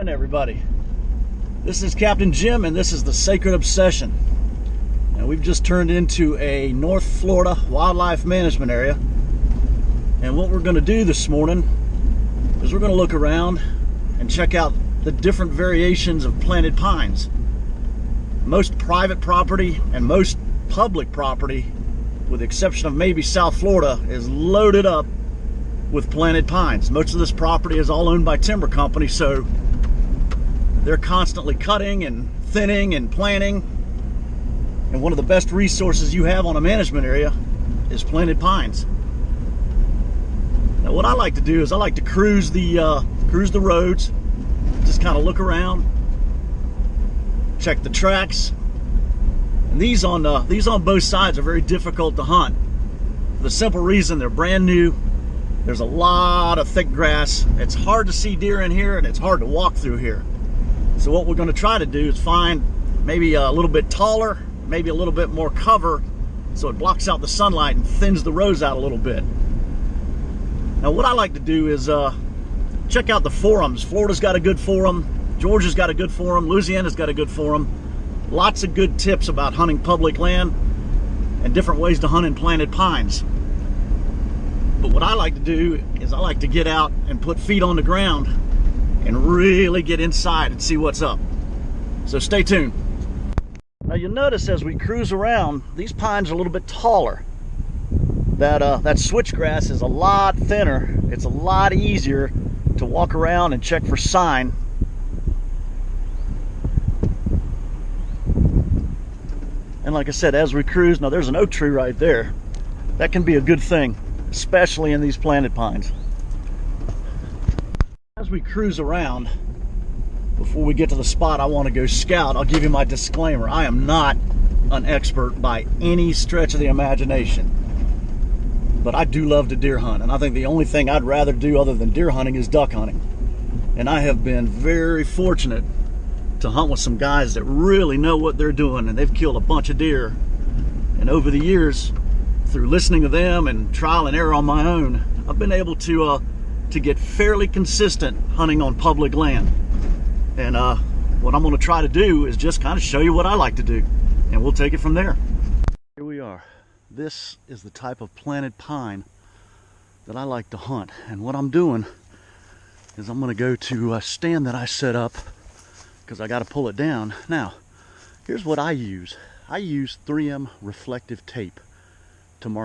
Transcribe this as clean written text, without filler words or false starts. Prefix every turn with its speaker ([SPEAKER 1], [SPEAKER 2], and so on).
[SPEAKER 1] Morning, everybody. This is Captain Jim, and this is the Sacred Obsession. And we've just turned into a North Florida wildlife management area. And what we're going to do this morning is we're going to look around and check out the different variations of planted pines. Most private property and most public property, with the exception of maybe South Florida, is loaded up with planted pines. Most of this property is all owned by timber companies, so they're constantly cutting and thinning and planting. And one of the best resources you have on a management area is planted pines. Now, what I like to do is I like to cruise the roads, just kind of look around, check the tracks. And these on both sides are very difficult to hunt for the simple reason they're brand new. There's a lot of thick grass. It's hard to see deer in here, and it's hard to walk through here. So what we're going to try to do is find maybe a little bit taller, maybe a little bit more cover, so it blocks out the sunlight and thins the rows out a little bit. Now what I like to do is check out the forums. Florida's got a good forum, Georgia's got a good forum, Louisiana's got a good forum. Lots of good tips about hunting public land and different ways to hunt in planted pines. But what I like to do is I like to get out and put feet on the ground and really get inside and see what's up. So stay tuned. Now you'll notice as we cruise around, these pines are a little bit taller. That switchgrass is a lot thinner. It's a lot easier to walk around and check for sign. And like I said, as we cruise, now there's an oak tree right there. That can be a good thing, especially in these planted pines. As we cruise around, before we get to the spot I want to go scout, I'll give you my disclaimer. I am not an expert by any stretch of the imagination, but I do love to deer hunt, and I think the only thing I'd rather do other than deer hunting is duck hunting. And I have been very fortunate to hunt with some guys that really know what they're doing, and they've killed a bunch of deer. And over the years, through listening to them and trial and error on my own, I've been able to get fairly consistent hunting on public land. And what I'm going to try to do is just kind of show you what I like to do, and we'll take it from there. Here we are. This is the type of planted pine that I like to hunt, and what I'm doing is I'm going to go to a stand that I set up because I got to pull it down. Now, here's what I use. I use 3M reflective tape to mark